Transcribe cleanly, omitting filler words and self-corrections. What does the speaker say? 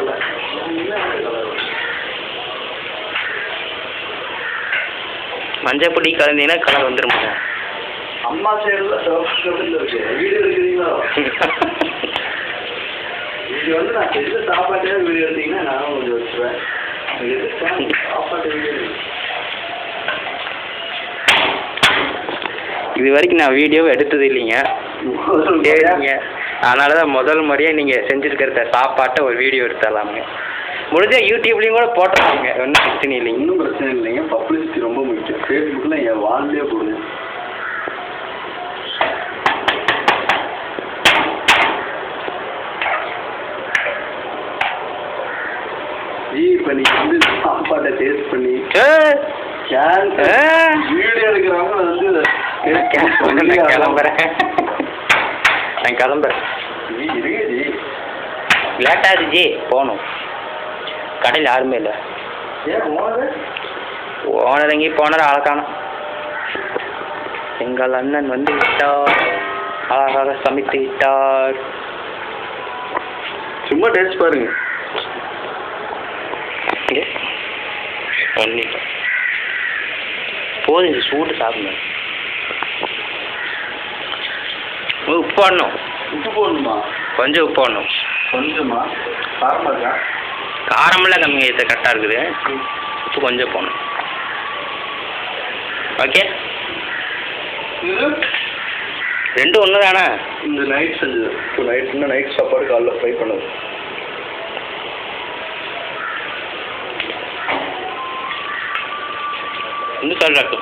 வரல. மஞ்சள் பொடி கலந்தீங்கன்னா கலர் வந்துருமா? அம்மா சைடுல சிவப்பு இருக்கு. வீடியோ எடுக்கிறீங்களோ? இது வந்து நான் செஞ்ச சாப்பாட்டே வீடியோ எடுத்தீங்கன்னா நானும் கொஞ்சம் வச்சுருவேன். சாப்பாட்டு வீடியோ இது வரைக்கும் நான் வீடியோவை எடுத்தது இல்லைங்க. சரிங்க, அதனால தான் முதல் முறையாக நீங்கள் செஞ்சுருக்கிறத சாப்பாட்டை ஒரு வீடியோ எடுத்துடலாமுங்க. முடிஞ்சால் யூடியூப்லேயும் கூட போட்டுருவாங்க, ஒன்றும் பிரச்சனை இல்லைங்க. இன்னும் பிரச்சனை இல்லைங்க. பப்ளிசிட்டி ரொம்ப முக்கியம். ஃபேஸ்புக்கில் என் வாழ்ந்தே போடுங்க. இப்போ நீங்கள் வந்து சாப்பாட்டை டேஸ்ட் பண்ணி வீடியோ எடுக்கிறவங்க வந்து கிளம்புறேன். நான் கிளம்புறேன். இருங்க ஜி, லேட்டாகுது ஜி, போகணும். கடையில் யாருமே இல்லை. ஏன் ஓனர் எங்கேயும் போனார், ஆளை காணோம். எங்கள் அண்ணன் வந்து விட்டார், அழகாக சமைத்து விட்டார். சும்மா டேஸ்ட் பாருங்க. ஒன்லி போதும், இது சூடு சாப்பிடணும். உப்பு போடணும். உப்பு போடணுமா? கொஞ்சம் உப்பு போடணும். கொஞ்சமா? காரமாக இருக்கா? காரமெல்லாம் கம்மி, இது கரெக்டாக இருக்குது. உப்பு கொஞ்சம் போடணும். ஓகே, இது ரெண்டும் ஒன்று தானே? இந்த நைட் செஞ்சது. இப்போ நைட் சாப்பாடு காலைல ஃப்ரை பண்ணது. இன்னும் சொல்கிறாக்கு